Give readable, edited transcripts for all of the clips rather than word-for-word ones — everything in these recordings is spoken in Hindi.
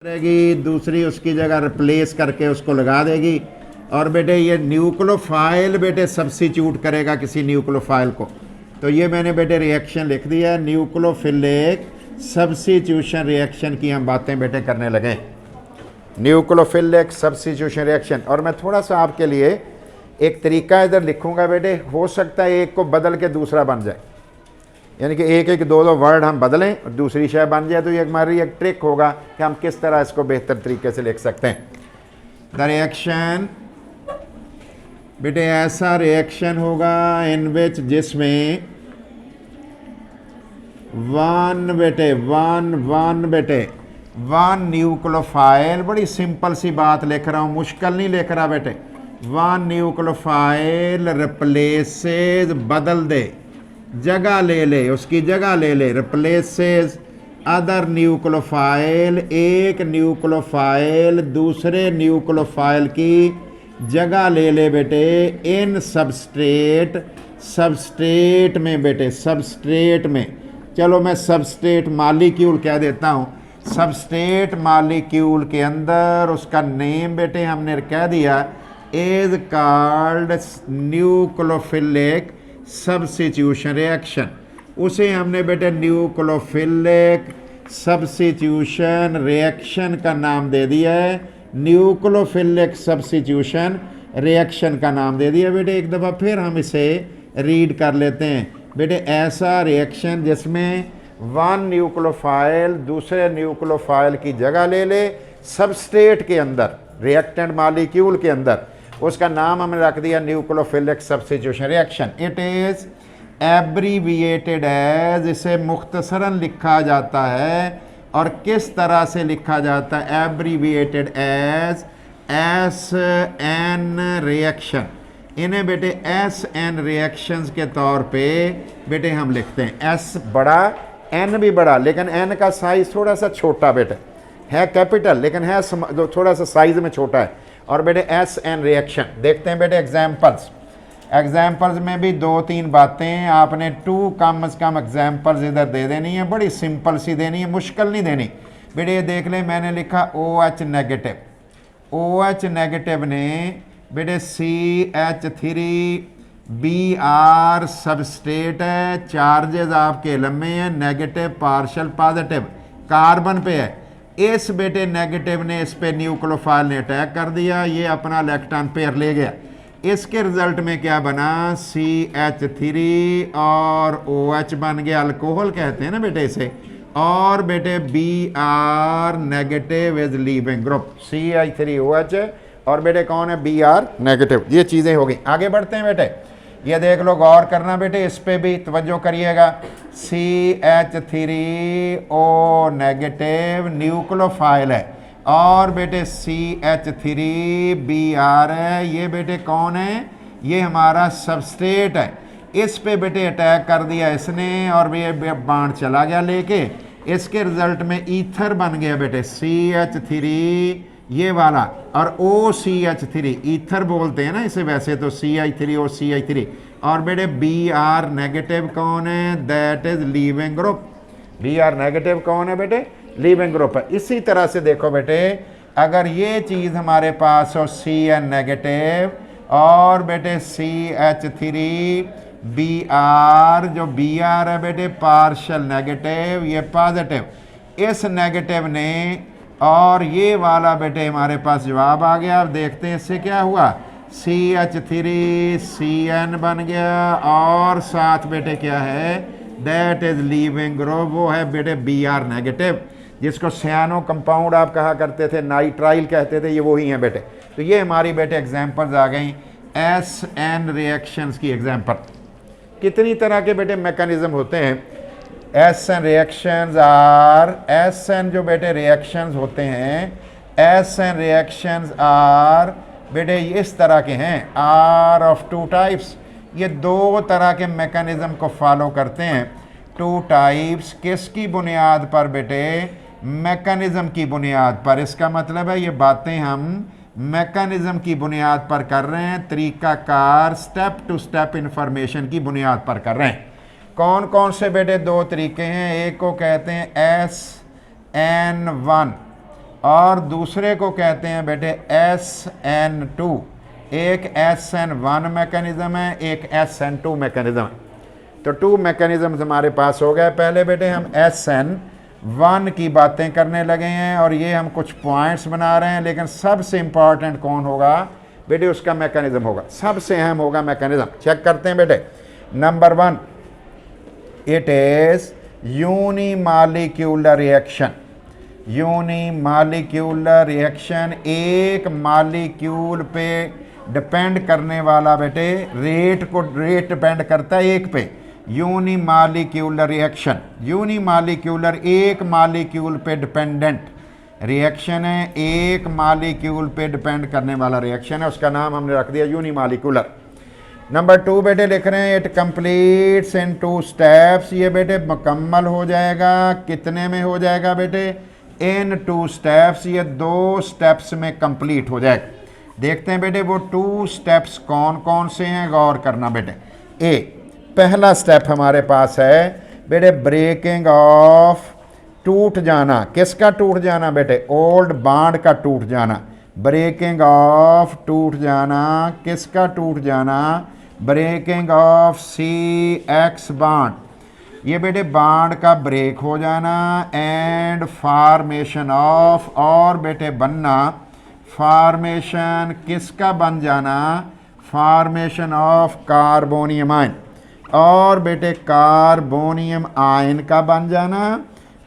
करेगी, दूसरी उसकी जगह रिप्लेस करके उसको लगा देगी। और बेटे ये न्यूक्लियोफाइल बेटे सब्स्टिट्यूट करेगा किसी न्यूक्लियोफाइल को। तो ये मैंने बेटे रिएक्शन लिख दिया, न्यूक्लियोफिलिक सब्स्टिट्यूशन रिएक्शन की हम बातें बेटे करने लगे। Nucleophilic substitution reaction. और मैं थोड़ा सा आपके लिए एक तरीका इधर लिखूंगा बेटे, हो सकता है एक को बदल के दूसरा बन जाए, यानी कि एक एक दो दो वर्ड हम बदलें और दूसरी शय बन जाए। तो ये हमारी एक ट्रिक होगा कि हम किस तरह इसको बेहतर तरीके से लिख सकते हैं। द रिएक्शन बेटे ऐसा रिएक्शन होगा इन विच जिसमें वन न्यूक्लियोफाइल, बड़ी सिंपल सी बात लिख रहा हूँ, मुश्किल नहीं लिख रहा बेटे। वन न्यूक्लियोफाइल रिप्लेसेस, बदल दे, जगह ले ले, उसकी जगह ले ले, रिप्लेसेस अदर न्यूक्लियोफाइल, एक न्यूक्लियोफाइल दूसरे न्यूक्लियोफाइल की जगह ले ले बेटे इन सबस्ट्रेट में बेटे, सबस्ट्रेट में। चलो मैं सबस्ट्रेट मालिक्यूल कह देता हूँ। सबस्ट्रेट मालिक्यूल के अंदर उसका नेम बेटे हमने कह दिया is called nucleophilic substitution reaction. उसे हमने बेटे न्यूक्लियोफिलिक सब्स्टिट्यूशन रिएक्शन का नाम दे दिया है, न्यूक्लियोफिलिक सब्स्टिट्यूशन रिएक्शन का नाम दे दिया बेटे। एक दफ़ा फिर हम इसे रीड कर लेते हैं बेटे। ऐसा रिएक्शन जिसमें वन न्यूक्लियोफाइल दूसरे न्यूक्लियोफाइल की जगह ले ले सबस्ट्रेट के अंदर, रिएक्टेंट मालिक्यूल के अंदर, उसका नाम हमने रख दिया nucleophilic substitution reaction. It is abbreviated as, इसे मुख्तसरन लिखा जाता है। और किस तरह से लिखा जाता है? Abbreviated as SN reaction. इन्हें बेटे SN रिएक्शंस के तौर पे बेटे हम लिखते हैं। S बड़ा, N भी बड़ा, लेकिन N का साइज़ थोड़ा सा छोटा बेटे, है कैपिटल लेकिन है थोड़ा सा साइज़ में छोटा है। और बेटे SN रिएक्शन देखते हैं बेटे। एग्जाम्पल्स में भी दो तीन बातें आपने कम से कम एग्जाम्पल्स इधर दे देनी है, बड़ी सिंपल सी देनी है, मुश्किल नहीं देनी बेटे। ये देख लें, मैंने लिखा OH नेगेटिव। OH नेगेटिव ने बेटे CH3Br सबस्ट्रेट है, चार्जेस आपके लम्बे हैं, नेगेटिव पार्शल पॉजिटिव कार्बन पे है। इस बेटे नेगेटिव ने इस पे न्यूक्लियोफाइल ने अटैक कर दिया, ये अपना इलेक्ट्रॉन पेयर ले गया। इसके रिजल्ट में क्या बना? CH3 और OH बन गया, अल्कोहल कहते हैं ना बेटे इसे। और बेटे Br negative is leaving group, CH3OH और बेटे कौन है? Br negative. ये चीज़ें हो गई। आगे बढ़ते हैं बेटे। ये देख लो, गौर करना बेटे, इस पे भी तवज्जो करिएगा। CH3O नेगेटिव न्यूक्लियोफाइल है और बेटे CH3Br है। ये बेटे कौन है? ये हमारा सबस्ट्रेट है। इस पे बेटे अटैक कर दिया इसने और ये बाण चला गया लेके। इसके रिजल्ट में ईथर बन गया बेटे, CH3 ये वाला और OCH3, ईथर बोलते हैं ना इसे वैसे तो, CH3OCH3। और बेटे Br नेगेटिव कौन है? That is leaving group. Br negative कौन है बेटे? लीविंग ग्रुप है। इसी तरह से देखो बेटे, अगर ये चीज़ हमारे पास हो CN नेगेटिव और बेटे CH3Br, जो Br है बेटे पार्शल नेगेटिव, ये पॉजिटिव। इस नेगेटिव ने और ये वाला बेटे हमारे पास जवाब आ गया। अब देखते हैं इससे क्या हुआ। CH3CN बन गया और साथ बेटे क्या है? दैट इज लीविंग ग्रुप, वो है बेटे Br नेगेटिव, जिसको सियानो कंपाउंड आप कहा करते थे, नाइट्राइल कहते थे, ये वही हैं बेटे। तो ये हमारी बेटे एग्जांपल्स आ गई SN रिएक्शंस की एग्जांपल। कितनी तरह के बेटे मैकेनिज्म होते हैं? SN रिएक्शंस आर, SN जो बेटे रिएक्शंस होते हैं, SN रिएक्शंस आर बेटे इस तरह के हैं, आर ऑफ टू टाइप्स। ये दो तरह के मैकेनिज्म को फॉलो करते हैं। टू टाइप्स किसकी बुनियाद पर बेटे? मैकेनिज्म की बुनियाद पर। इसका मतलब है ये बातें हम मैकेनिज्म की बुनियाद पर कर रहे हैं, तरीकाकार स्टेप टू स्टेप इंफॉर्मेशन की बुनियाद पर कर रहे हैं। कौन कौन से बेटे दो तरीके हैं? एक को कहते हैं SN1 और दूसरे को कहते हैं बेटे SN2। एक SN1 मैकेनिज्म है, एक SN2 मैकेनिज्म है। तो 2 मैकेनिज्म हमारे पास हो गए। पहले बेटे हम SN1 की बातें करने लगे हैं और ये हम कुछ पॉइंट्स बना रहे हैं, लेकिन सबसे इंपॉर्टेंट कौन होगा बेटे, उसका मैकेनिज्म होगा, सबसे अहम होगा मैकेनिज्म। चेक करते हैं बेटे। Number 1, it is unimolecular reaction. Unimolecular reaction एक मॉलिक्यूल पे डिपेंड करने वाला बेटे, रेट डिपेंड करता है एक पे। यूनिमॉलिक्यूलर रिएक्शन, यूनिमॉलिक्यूलर एक मॉलिक्यूल पे डिपेंडेंट रिएक्शन है, एक मॉलिक्यूल पे डिपेंड करने वाला रिएक्शन है, उसका नाम हमने रख दिया यूनिमॉलिक्यूलर। नंबर 2 बेटे लिख रहे हैं इट कंप्लीट्स इन 2 स्टेप्स। ये बेटे मुकम्मल हो जाएगा, कितने में हो जाएगा बेटे, इन 2 स्टेप्स। ये 2 स्टेप्स में कंप्लीट हो जाएगा। देखते हैं बेटे वो 2 स्टेप्स कौन कौन से हैं, गौर करना बेटे। ए, पहला स्टेप हमारे पास है बेटे ब्रेकिंग ऑफ, टूट जाना। किसका टूट जाना बेटे, ओल्ड बॉन्ड का टूट जाना। ब्रेकिंग ऑफ, टूट जाना, किसका टूट जाना, ब्रेकिंग ऑफ CX बॉन्ड। ये बेटे बॉन्ड का ब्रेक हो जाना। एंड फॉर्मेशन ऑफ, और बेटे बनना, फॉर्मेशन किसका बन जाना, फॉर्मेशन ऑफ कार्बोनियम आयन। और बेटे कार्बोनियम आयन का बन जाना।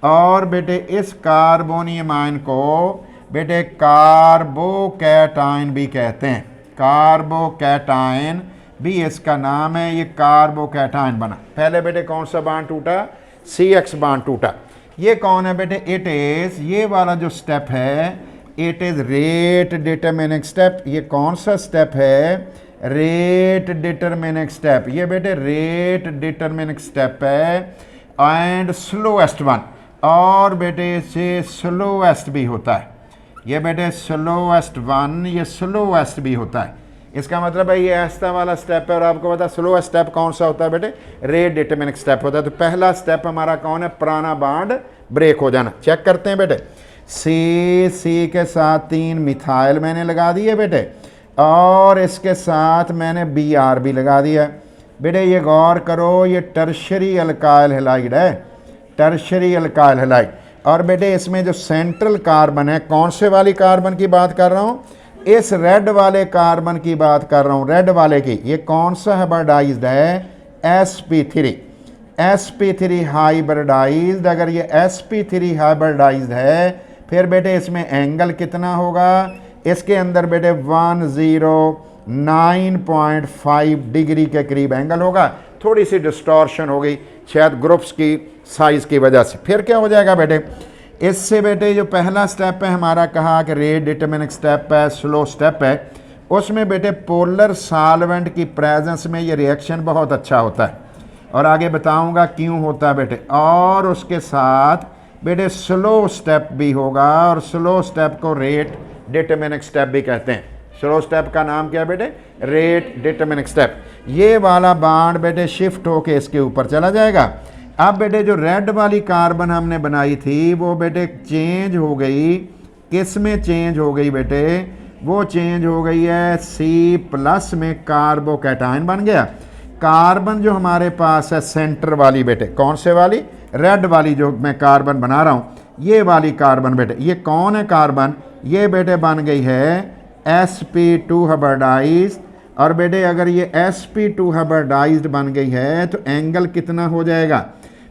और बेटे इस कार्बोनियम आयन को बेटे कार्बोकैटायन भी कहते हैं। कार्बोकैटायन भी इसका नाम है। ये कार्बोकैटायन बना। पहले बेटे कौन सा बॉन्ड टूटा, CX बॉन्ड टूटा। ये कौन है बेटे, इट इज, ये वाला जो स्टेप है it is rate determining step. ये कौन सा स्टेप है, रेट डिटरमिनिंग स्टेप। ये बेटे रेट डिटरमिनिंग स्टेप है एंड स्लोएस्ट वन। और बेटे इसे स्लोएस्ट भी होता है। ये बेटे स्लोएस्ट वन, ये स्लोएस्ट भी होता है। इसका मतलब है ये आहिस्ता वाला स्टेप है। और आपको पता स्लोएस्ट स्टेप कौन सा होता है बेटे, रेट डिटरमिनिंग स्टेप होता है। तो पहला स्टेप हमारा कौन है, पुराना बॉन्ड ब्रेक हो जाना। चेक करते हैं बेटे। सी के साथ 3 मिथाइल मैंने लगा दिए बेटे, और इसके साथ मैंने Br भी लगा दिया बेटे। ये गौर करो, ये टर्शरी अल्काइल हैलाइड है, टर्शरी अल्काइल हैलाइड। और बेटे इसमें जो सेंट्रल कार्बन है, कौन से वाली कार्बन की बात कर रहा हूँ, इस रेड वाले कार्बन की बात कर रहा हूँ, रेड वाले की। ये कौन सा हाइब्रिडाइज्ड है, sp3। sp3 hybridised. अगर ये sp3 हाइब्रिडाइज्ड है, फिर बेटे इसमें एंगल कितना होगा, इसके अंदर बेटे 109.5 डिग्री के करीब एंगल होगा। थोड़ी सी डिस्टॉर्शन हो गई शायद ग्रुप्स की साइज की वजह से। फिर क्या हो जाएगा बेटे, इससे बेटे जो पहला स्टेप है हमारा, कहा कि रेट डिटरमिनिंग स्टेप है, स्लो स्टेप है, उसमें बेटे पोलर सॉल्वेंट की प्रेजेंस में ये रिएक्शन बहुत अच्छा होता है। और आगे बताऊंगा क्यों होता है बेटे। और उसके साथ बेटे स्लो स्टेप भी होगा, और स्लो स्टेप को रेट डिटरमिनिंग स्टेप भी कहते हैं। स्लो स्टेप का नाम क्या है बेटे, रेट डिटरमिनिंग स्टेप। ये वाला बॉन्ड बेटे शिफ्ट होके इसके ऊपर चला जाएगा। अब बेटे जो रेड वाली कार्बन हमने बनाई थी वो बेटे चेंज हो गई, किस में चेंज हो गई बेटे, वो चेंज हो गई है C+ में, कार्बोकैटायन बन गया। कार्बन जो हमारे पास है सेंटर वाली बेटे, कौन से वाली, रेड वाली जो मैं कार्बन बना रहा हूँ, ये वाली कार्बन बेटे, ये कौन है कार्बन, ये बेटे बन गई है sp2 हाइब्रिडाइज्ड। और बेटे अगर ये sp2 हाइब्रिडाइज्ड बन गई है तो एंगल कितना हो जाएगा,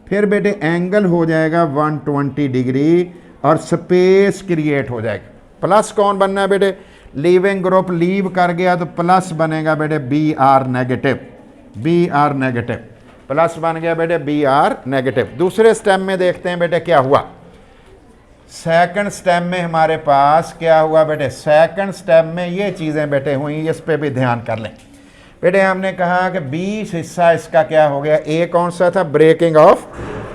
फिर बेटे एंगल हो जाएगा 120 डिग्री, और स्पेस क्रिएट हो जाएगा। प्लस कौन बनना है बेटे, लीविंग ग्रुप लीव कर गया तो प्लस बनेगा बेटे Br negative, Br negative, plus बन गया बेटे Br नेगेटिव। दूसरे स्टेप में देखते हैं बेटे क्या हुआ। सेकंड स्टेप में हमारे पास क्या हुआ बेटे, सेकंड स्टेप में ये चीज़ें बेटे हुई, इस पे भी ध्यान कर लें बेटे। हमने कहा कि 20 हिस्सा इसका क्या हो गया, ए कौन सा था, ब्रेकिंग ऑफ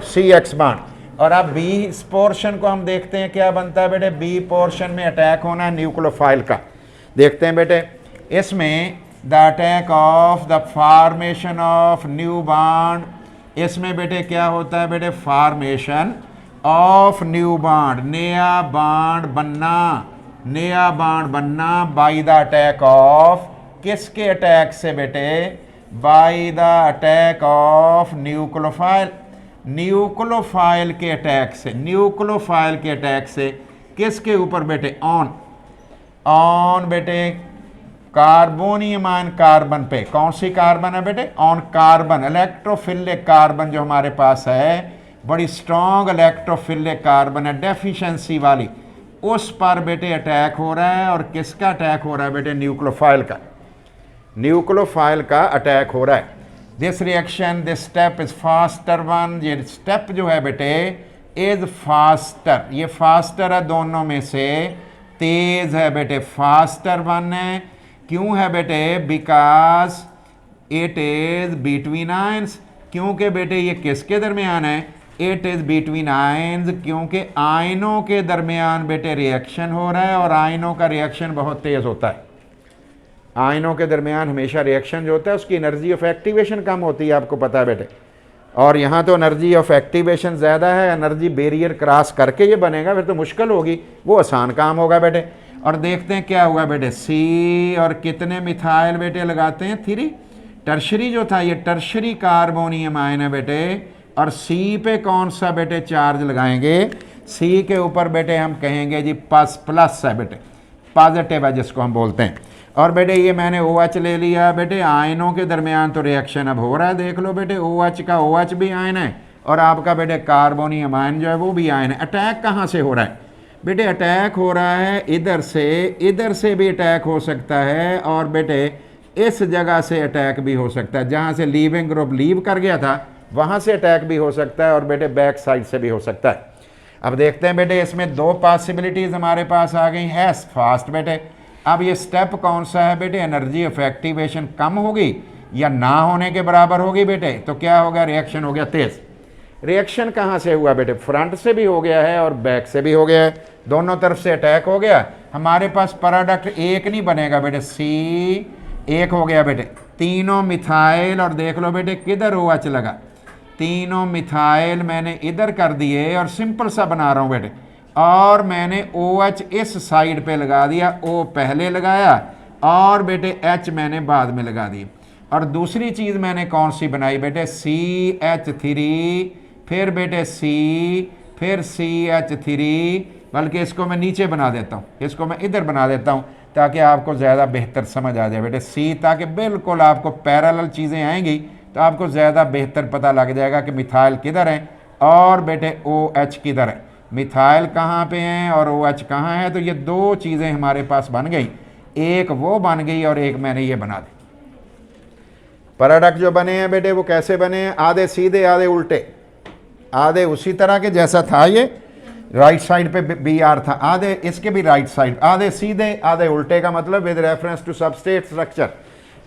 CX बॉन्ड। और अब बी पोर्शन को हम देखते हैं क्या बनता है बेटे, बी पोर्शन में अटैक होना है न्यूक्लियोफाइल का। देखते हैं बेटे इसमें the attack of the formation of new bond. इसमें बेटे क्या होता है बेटे, फॉर्मेशन ऑफ न्यू बॉन्ड, नया बॉन्ड बनना, नया बॉन्ड बनना बाय द अटैक ऑफ, किसके अटैक से बेटे, by the attack of nucleophile, nucleophile के अटैक से, न्यूक्लियोफाइल के अटैक से किसके ऊपर बेटे, ऑन, ऑन बेटे कार्बोनियम आयन कार्बन पे, कौन सी कार्बन है बेटे, ऑन कार्बन, इलेक्ट्रोफिलिक कार्बन जो हमारे पास है, बड़ी स्ट्रॉन्ग इलेक्ट्रोफिलिक कार्बन है डेफिशिएंसी वाली, उस पर बेटे अटैक हो रहा है। और किसका अटैक हो रहा है बेटे, न्यूक्लियोफाइल का, न्यूक्लियोफाइल का अटैक हो रहा है। This reaction, this step is faster one, ये स्टेप जो है बेटे इज फास्टर, ये फास्टर है दोनों में से, तेज है बेटे, फास्टर वन है। क्यों है बेटे, because it is between ions, क्योंकि बेटे ये किसके दरमियान है, इट इज बिटवीन आयंस, क्योंकि आयनों के दरमियान बेटे रिएक्शन हो रहा है और आयनों का रिएक्शन बहुत तेज होता है। आयनों के दरमियान हमेशा रिएक्शन जो होता है उसकी एनर्जी ऑफ एक्टिवेशन कम होती है, आपको पता है बेटे, और यहाँ तो एनर्जी ऑफ एक्टिवेशन ज़्यादा है, एनर्जी बैरियर क्रॉस करके ये बनेगा, फिर तो मुश्किल होगी, वो आसान काम होगा बेटे। और देखते हैं क्या हुआ बेटे, सी और कितने मिथाइल बेटे लगाते हैं, 3, टर्शरी जो था ये टर्शरी कार्बोनियम आयन है बेटे, और सी पे कौन सा बेटे चार्ज लगाएंगे, सी के ऊपर बेटे हम कहेंगे जी प्लस है बेटे, पॉजिटिव है जिसको हम बोलते हैं। और बेटे ये मैंने OH ले लिया बेटे, आयनों के दरमियान तो रिएक्शन अब हो रहा है, देख लो बेटे OH का OH भी आयन है और आपका बेटे कार्बोनियम आयन जो है वो भी आयन है। अटैक कहाँ से हो रहा है बेटे, अटैक हो रहा है इधर से भी अटैक हो सकता है, और बेटे इस जगह से अटैक भी हो सकता है, जहाँ से लीविंग ग्रुप लीव कर गया था वहाँ से अटैक भी हो सकता है, और बेटे बैक साइड से भी हो सकता है। अब देखते हैं बेटे, इसमें 2 पॉसिबिलिटीज़ हमारे पास आ गई है फास्ट बेटे। अब ये स्टेप कौन सा है बेटे, एनर्जी ऑफ एक्टिवेशन कम होगी या ना होने के बराबर होगी बेटे, तो क्या होगा, रिएक्शन हो गया तेज। रिएक्शन कहाँ से हुआ बेटे, फ्रंट से भी हो गया है और बैक से भी हो गया है, दोनों तरफ से अटैक हो गया। हमारे पास प्रोडक्ट एक नहीं बनेगा बेटे, सी एक हो गया बेटे, तीनों मिथाइल, और देख लो बेटे किधर OH लगा, तीनों मिथाइल मैंने इधर कर दिए और सिंपल सा बना रहा हूँ बेटे, और मैंने OH इस साइड पे लगा दिया, O पहले लगाया और बेटे H मैंने बाद में लगा दी। और दूसरी चीज़ मैंने कौन सी बनाई बेटे, CH3, फिर बेटे C, फिर CH3, बल्कि इसको मैं नीचे बना देता हूँ, इसको मैं इधर बना देता हूँ ताकि आपको ज़्यादा बेहतर समझ आ जाए बेटे, C, ताकि बिल्कुल आपको पैरेलल चीज़ें आएंगी तो आपको ज़्यादा बेहतर पता लग जाएगा कि मिथाइल किधर है और बेटे OH किधर है, मिथाइल कहाँ पे हैं और OH कहाँ है। तो ये 2 चीज़ें हमारे पास बन गई, एक वो बन गई और एक मैंने ये बना दी। प्रोडक्ट जो बने हैं बेटे वो कैसे बने हैं, आधे सीधे आधे उल्टे, आधे उसी तरह के जैसा था ये राइट साइड पे Br था, आधे इसके भी राइट साइड, आधे सीधे आधे उल्टे, का मतलब with reference to substrate structure,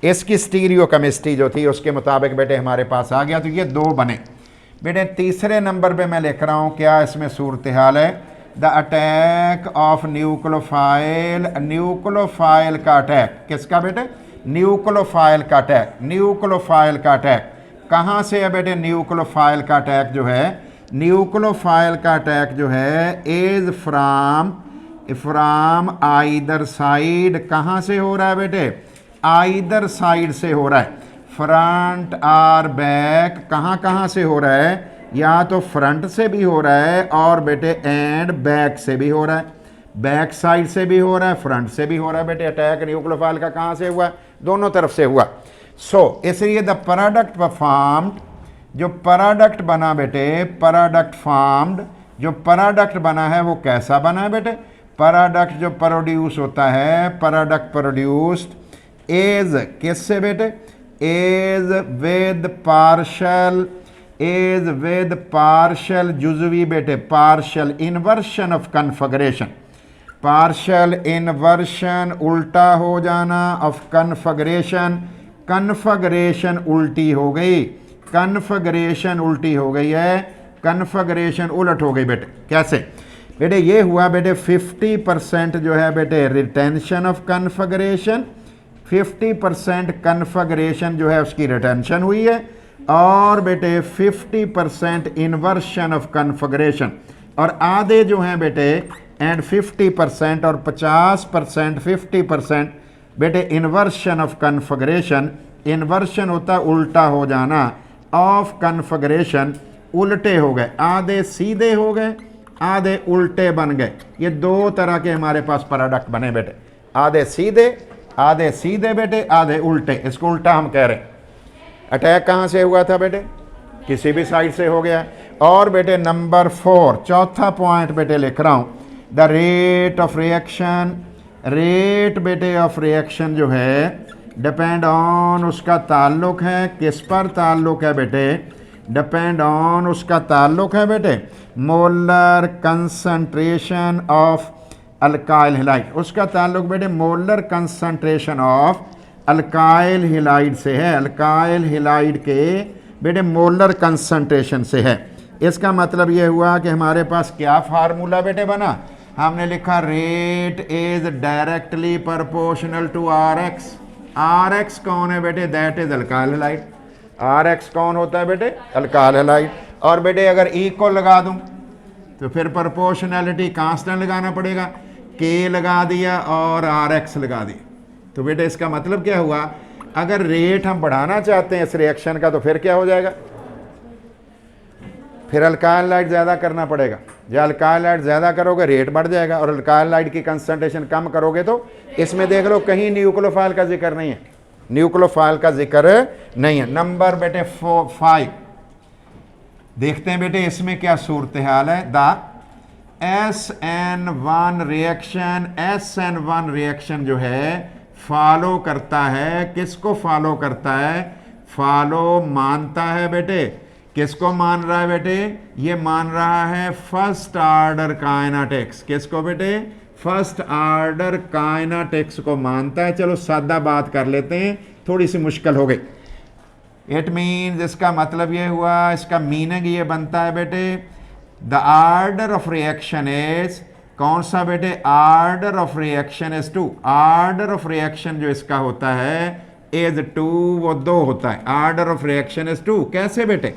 इसकी स्टीरियो केमिस्ट्री जो थी उसके मुताबिक बेटे हमारे पास आ गया। तो ये 2 बने बेटे। तीसरे नंबर पे मैं लिख रहा हूँ क्या इसमें सूरत हाल है, the attack of nucleophile, nucleophile का अटैक, किसका बेटे, न्यूक्लियोफाइल का अटैक, न्यूक्लियोफाइल का अटैक कहाँ से है बेटे, न्यूक्लियोफाइल का अटैक जो है, न्यूक्लियोफाइल का अटैक जो है इज फ्राम आइदर साइड, कहाँ से हो रहा है बेटे, आइदर साइड से हो रहा है, फ्रंट और बैक, कहाँ से हो रहा है, या तो फ्रंट से भी हो रहा है और बेटे एंड बैक से भी हो रहा है, बैक साइड से भी हो रहा है, फ्रंट से भी हो रहा है बेटे। अटैक न्यूक्लियोफाइल का कहाँ से हुआ, दोनों तरफ से हुआ। सो इसलिए द प्रोडक्ट परफॉर्म्ड, जो प्रोडक्ट बना बेटे, प्रोडक्ट फॉर्म्ड, जो प्रोडक्ट बना है वो कैसा बना है बेटे, प्रोडक्ट जो प्रोड्यूस होता है, प्रोडक्ट प्रोड्यूस्ड इज किससे बेटे, इज विद पार्शल जुजवी बेटे, partial inversion of configuration, partial inversion उल्टा हो जाना ऑफ कन्फिगरेशन, कन्फिगरेशन उल्टी हो गई, कन्फिगरेशन उल्टी हो गई है, कन्फिगरेशन उलट हो गई बेटे। कैसे बेटे, ये हुआ बेटे 50% जो है बेटे रिटेंशन ऑफ कन्फिगरेशन, 50% कन्फिगरेशन जो है उसकी रिटेंशन हुई है, और बेटे 50% इन्वर्शन ऑफ कन्फिगरेशन, और आधे जो हैं बेटे एंड 50% और 50%, 50% बेटे इन्वर्शन ऑफ कन्फिगरेशन। इन्वर्शन होता है उल्टा हो जाना, ऑफ कन्फिगरेशन उल्टे हो गए, आधे सीधे हो गए, आधे उल्टे बन गए। ये दो तरह के हमारे पास प्रोडक्ट बने बेटे, आधे सीधे बेटे, आधे उल्टे। इसको उल्टा हम कह रहे हैं। अटैक कहाँ से हुआ था बेटे? किसी भी साइड से हो गया। और बेटे नंबर 4 चौथा पॉइंट बेटे लिख रहा हूँ, the rate of reaction. Rate बेटे ऑफ रिएक्शन जो है डिपेंड ऑन, उसका ताल्लुक है किस पर ताल्लुक है बेटे? डिपेंड ऑन, उसका ताल्लुक है बेटे molar concentration of alkyl halide. उसका ताल्लुक बेटे molar concentration of alkyl halide से है। अल्काइल हैलाइड के बेटे मोलर कंसंट्रेशन से है। इसका मतलब ये हुआ कि हमारे पास क्या फार्मूला बेटे बना? हमने लिखा rate is directly proportional to R X. R X कौन है बेटे? That is alkyl halide. R X कौन होता है बेटे? Alkyl halide. और बेटे अगर ई को लगा दूं तो फिर प्रोपोर्शनैलिटी कांस्टेंट लगाना पड़ेगा, के लगा दिया और आर एक्स लगा दिया। तो बेटे इसका मतलब क्या हुआ? अगर रेट हम बढ़ाना चाहते हैं इस रिएक्शन का तो फिर क्या हो जाएगा? फिर अल्काइल हैलाइड ज़्यादा करना पड़ेगा। जब अल्काइल हैलाइड ज़्यादा करोगे रेट बढ़ जाएगा, और अल्काइल हैलाइड की कंसंट्रेशन कम करोगे तो इसमें देख लो कहीं न्यूक्लियोफाइल का जिक्र नहीं है, न्यूक्लियोफाइल का जिक्र नहीं है। नंबर बेटे 5 देखते हैं बेटे इसमें क्या सूरत हाल है। The SN1 reaction, SN1 reaction जो है फॉलो करता है, किसको फॉलो करता है? फॉलो मानता है बेटे, किसको मान रहा है बेटे? ये मान रहा है फर्स्ट ऑर्डर काइनेटिक्स। किसको बेटे? फर्स्ट ऑर्डर काइनेटिक्स को मानता है। चलो सादा बात कर लेते हैं, थोड़ी सी मुश्किल हो गई। इट मीन्स, इसका मतलब ये हुआ, इसका मीनिंग ये बनता है बेटे the order of reaction is, कौन सा बेटे? Order of reaction is 2। Order of reaction जो इसका होता है इज 2, वो 2 होता है। Order of reaction is 2। कैसे बेटे?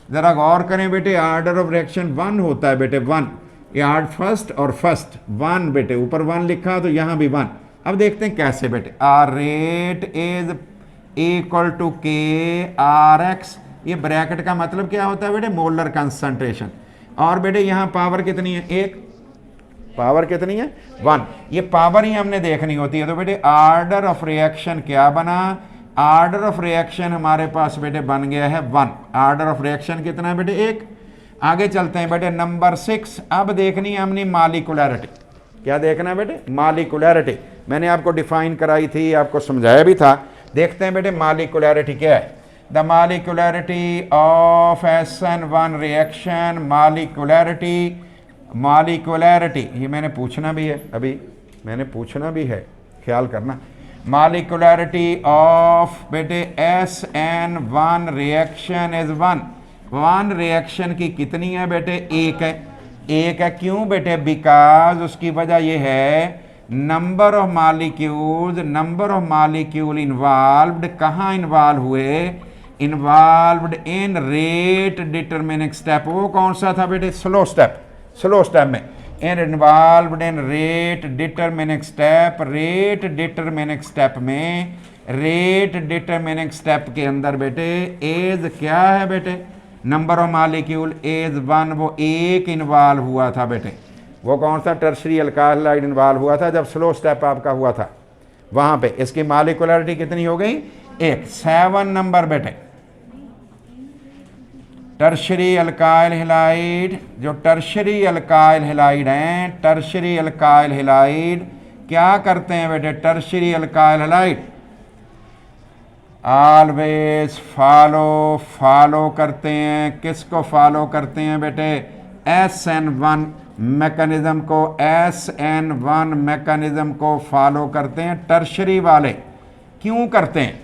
जरा गौर करें बेटे, ऑर्डर ऑफ रिएक्शन 1 होता है बेटे, 1। ये आर्ड फर्स्ट और फर्स्ट 1 बेटे, ऊपर 1 लिखा तो यहाँ भी 1। अब देखते हैं कैसे बेटे। R rate is equal to K R X. ये ब्रैकेट का मतलब क्या होता है बेटे? Molar concentration. और बेटे यहाँ पावर कितनी है? 1। पावर कितनी है? 1। ये पावर ही हमने देखनी होती है। तो बेटे ऑर्डर ऑफ रिएक्शन क्या बना? ऑर्डर ऑफ रिएक्शन हमारे पास बेटे बन गया है 1। ऑर्डर ऑफ रिएक्शन कितना है बेटे? 1। आगे चलते हैं बेटे नंबर 6। अब देखनी है हमने मॉलिक्यूलरिटी। क्या देखना है बेटे? मॉलिक्यूलरिटी। मैंने आपको डिफाइन कराई थी, आपको समझाया भी था। देखते हैं बेटे मॉलिक्यूलरिटी क्या है। The molecularity of SN1 reaction. Molecularity ये मैंने पूछना भी है, अभी मैंने पूछना भी है, ख्याल करना। मॉलिक्यूलरिटी ऑफ बेटे SN1 रिएक्शन इज 1। 1 रिएक्शन की कितनी है बेटे? 1 है। 1 है। क्यों बेटे? बिकॉज उसकी वजह यह है नंबर ऑफ मॉलिक्यूल इन्वॉल्व्ड। कहाँ इन्वॉल्व हुए? Involved in rate determining step. वो कौन सा था बेटे? Slow step. स्लो स्टेप में involved in rate determining step. Rate determining step में, रेट डिटरमिनिंग स्टेप के अंदर बेटे एज क्या है बेटे? Number of molecule as 1। वो 1 इन्वॉल्व हुआ था बेटे। वो कौन सा? टर्शरी अल्काइल हैलाइड इन्वॉल्व हुआ था जब स्लो स्टेप आपका हुआ था वहां पे। इसकी मॉलिक्यूलरिटी कितनी हो गई? 1। 7 नंबर बेटे टर्शरी अल्काइल हैलाइड। जो टर्शरी अल्काइल हैलाइड हैं, टर्शरी अल्काइल हैलाइड क्या करते हैं बेटे? Tertiary alkyl halide always follow करते हैं। किसको फॉलो करते हैं बेटे? SN1 मैकेनिज्म को। SN1 मैकेनिज्म को फॉलो करते हैं टर्शरी वाले। क्यों करते हैं?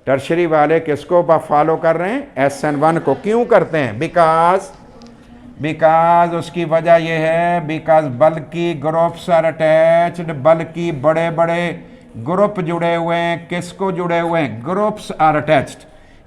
टर्शरी वाले किसको फॉलो कर रहे हैं? SN1 को। क्यों करते हैं? बिकॉज उसकी वजह यह है, बिकॉज बल्कि ग्रुप्स आर अटैच्ड। बल्कि बड़े बड़े ग्रुप जुड़े हुए हैं। किसको जुड़े हुए हैं? Groups are attached.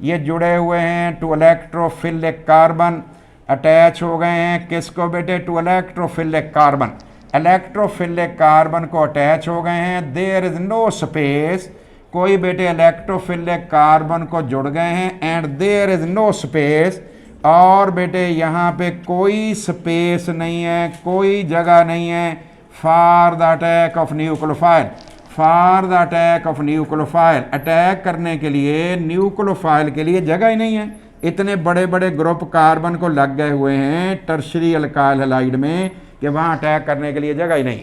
ये जुड़े हुए हैं टू इलेक्ट्रोफिलिक कार्बन, अटैच हो गए हैं किसको बेटे, to electrophilic carbon, electrophilic carbon को अटैच हो गए हैं। देयर इज नो स्पेस, कोई बेटे इलेक्ट्रोफिलिक कार्बन को जुड़ गए हैं, and there is no space, और बेटे यहाँ पे कोई स्पेस नहीं है, कोई जगह नहीं है for the attack of nucleophile, for the attack of nucleophile, attack करने के लिए न्यूक्लियोफाइल के लिए जगह ही नहीं है। इतने बड़े बड़े ग्रुप कार्बन को लग गए हुए हैं टर्शरी अल्काइल हैलाइड में कि वहाँ अटैक करने के लिए जगह ही नहीं।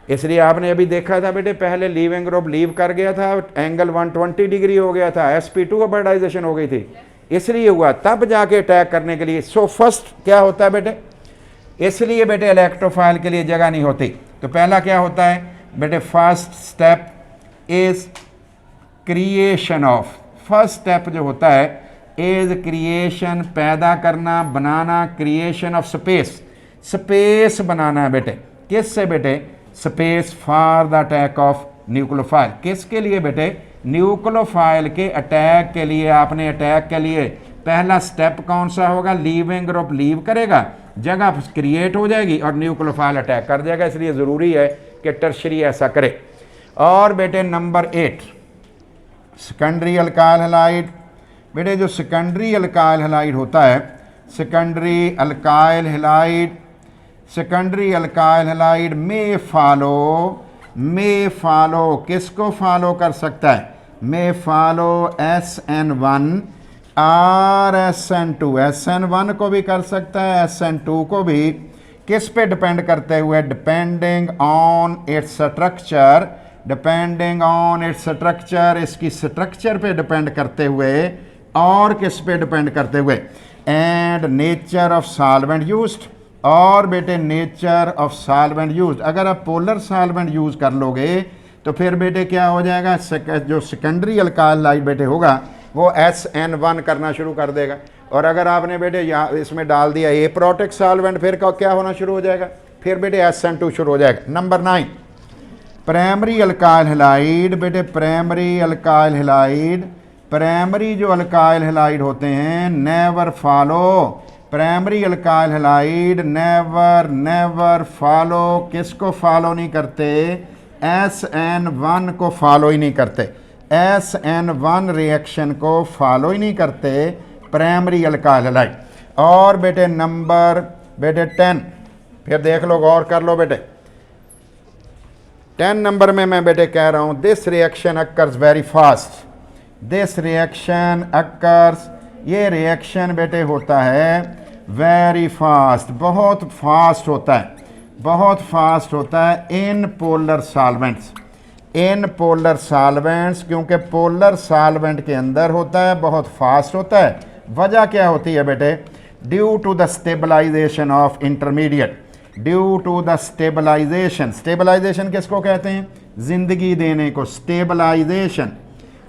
इसलिए आपने अभी देखा था बेटे, पहले लीविंग ग्रुप लीव कर गया था, एंगल 120 डिग्री हो गया था, sp2 ऑक्सीडाइजेशन हो गई थी, इसलिए हुआ, तब जाके अटैक करने के लिए। सो फर्स्ट क्या होता है बेटे, इसलिए बेटे इलेक्ट्रोफाइल के लिए जगह नहीं होती। तो पहला क्या होता है बेटे, first step is creation of, first step जो होता है इज क्रिएशन, पैदा करना, बनाना, क्रिएशन ऑफ स्पेस, स्पेस बनाना है बेटे। किससे बेटे, space for the attack of nucleophile. किसके लिए बेटे, न्यूक्लियोफाइल के अटैक के लिए। आपने अटैक के लिए पहला स्टेप कौन सा होगा, लीविंग ग्रुप लीव करेगा, जगह क्रिएट हो जाएगी और न्यूक्लियोफाइल अटैक कर जाएगा। इसलिए ज़रूरी है कि टर्शरी ऐसा करे। और बेटे नंबर 8 सेकेंडरी अल्काइल हैलाइड। बेटे जो सेकेंडरी अल्काइल हैलाइड होता है, secondary alkyl halide, secondary alkyl halide में फॉलो किसको फॉलो कर सकता है, में फॉलो SN1 और SN2, SN1 को भी कर सकता है, SN2 को भी। किस पे डिपेंड करते हुए, depending on its structure, depending on its structure, इसकी स्ट्रक्चर पे डिपेंड करते हुए, और किस पे डिपेंड करते हुए, and nature of solvent used, और बेटे नेचर ऑफ सॉल्वेंट यूज। अगर आप पोलर सॉल्वेंट यूज कर लोगे तो फिर बेटे क्या हो जाएगा, जो सेकेंडरी अल्काइल हैलाइड बेटे होगा वो SN1 करना शुरू कर देगा। और अगर आपने बेटे यहाँ इसमें डाल दिया एप्रोटिक सॉल्वेंट, फिर क्या होना शुरू हो जाएगा, फिर बेटे SN2 शुरू हो जाएगा। Number 9 primary alkyl halide. बेटे प्राइमरी अल्काइल हैलाइड, प्राइमरी जो अल्काइल हैलाइड होते हैं never follow, primary alkyl halide never follow, किसको फॉलो नहीं करते, SN1 को फॉलो ही नहीं करते, SN1 रिएक्शन को फॉलो ही नहीं करते प्राइमरी अल्काइल हैलाइड। और बेटे नंबर बेटे 10, फिर देख लो, गौर कर लो बेटे, 10 नंबर में मैं बेटे कह रहा हूँ this reaction occurs very fast, this reaction occurs, ये रिएक्शन बेटे होता है वेरी फास्ट, बहुत फास्ट होता है, बहुत फास्ट होता है in polar solvents, in polar solvents, क्योंकि पोलर सॉल्वेंट के अंदर होता है, बहुत फास्ट होता है। वजह क्या होती है बेटे, due to the stabilization of intermediate, due to the stabilization, stabilization किसको कहते हैं, जिंदगी देने को, स्टेबलाइजेशन,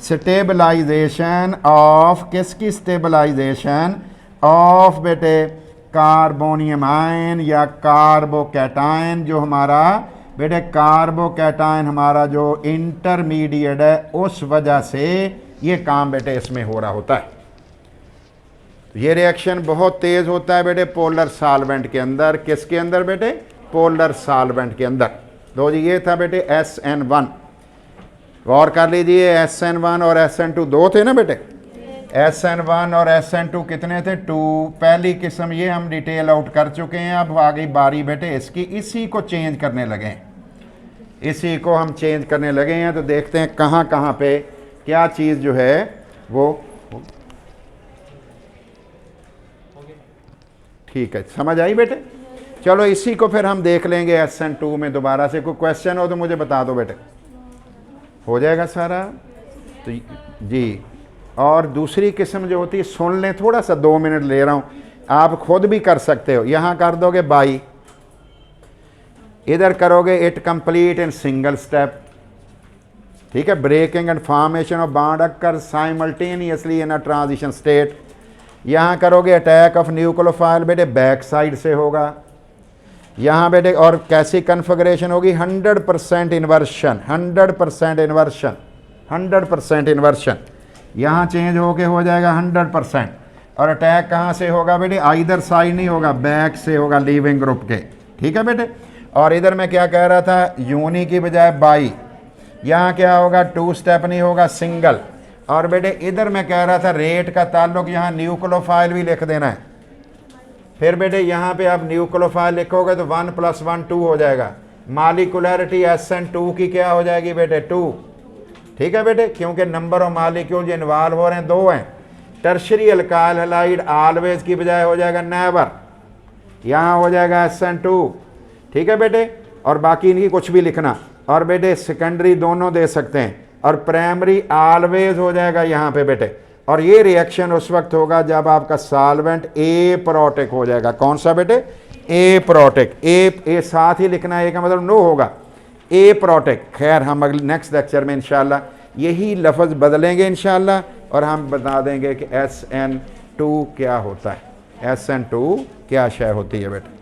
स्टेबलाइजेशन ऑफ, किसकी स्टेबलाइजेशन ऑफ बेटे, कार्बोनियम आयन या कार्बोकैटायन, जो हमारा बेटे कार्बोकैटायन हमारा जो इंटरमीडिएट है, उस वजह से ये काम बेटे इसमें हो रहा होता है। ये रिएक्शन बहुत तेज होता है बेटे पोलर सॉल्वेंट के अंदर, किसके अंदर बेटे, पोलर सॉल्वेंट के अंदर। तो जी ये था बेटे SN1, गौर कर लीजिए, SN1 और SN2 दो थे ना बेटे, SN1 और SN2 कितने थे, 2। पहली किस्म ये हम डिटेल आउट कर चुके हैं। अब आ गई बारी बेटे इसकी, इसी को चेंज करने लगे हैं, इसी को हम चेंज करने लगे हैं। तो देखते हैं कहाँ कहाँ पे क्या चीज़ जो है वो ठीक है, समझ आई बेटे। चलो इसी को फिर हम देख लेंगे SN2 में दोबारा से। कोई क्वेश्चन हो तो मुझे बता दो बेटे, हो जाएगा सारा तो जी। और दूसरी किस्म जो होती है, सुन लें थोड़ा सा, 2 मिनट ले रहा हूँ, आप खुद भी कर सकते हो। यहाँ कर दोगे बाई, इधर करोगे it complete in single step, ठीक है। Breaking and formation of bond occur simultaneously in a transition state. यहाँ करोगे अटैक ऑफ न्यूक्लियोफाइल बेटे बैक साइड से होगा यहाँ बेटे। और कैसी कन्फिगरेशन होगी, 100% इन्वर्शन, 100% इन्वर्शन, 100% इन्वर्शन। यहाँ चेंज होके हो जाएगा 100%। और अटैक कहाँ से होगा बेटे, आइदर साइड नहीं होगा, बैक से होगा, लीविंग ग्रुप के। ठीक है बेटे। और इधर मैं क्या कह रहा था, यूनी की बजाय बाई, यहाँ क्या होगा, 2 स्टेप नहीं होगा, सिंगल। और बेटे इधर मैं कह रहा था रेट का ताल्लुक यहाँ न्यूक्लियोफाइल भी लिख देना है। फिर बेटे यहाँ पे आप न्यूक्लियोफाइल लिखोगे तो 1 + 1 2 हो जाएगा। मालिकुलरिटी SN2 की क्या हो जाएगी बेटे, 2। ठीक है बेटे, क्योंकि नंबर ऑफ मालिक्यूल जो इन्वॉल्व हो रहे हैं 2 हैं। टर्शरी अल्काइल हैलाइड ऑलवेज की बजाय हो जाएगा नेवर, यहाँ हो जाएगा SN2। ठीक है बेटे, और बाकी इनकी कुछ भी लिखना। और बेटे सेकेंडरी दोनों दे सकते हैं, और प्राइमरी ऑलवेज हो जाएगा यहाँ पे बेटे। और ये रिएक्शन उस वक्त होगा जब आपका सॉल्वेंट एप्रोटिक हो जाएगा। कौन सा बेटे, एप्रोटिक। ए साथ ही लिखना है, का मतलब नो होगा, एप्रोटिक। खैर हम अगले नेक्स्ट लेक्चर में इंशाल्लाह यही लफ्ज़ बदलेंगे इंशाल्लाह, और हम बता देंगे कि SN2 क्या होता है, SN2 क्या शय होती है बेटे।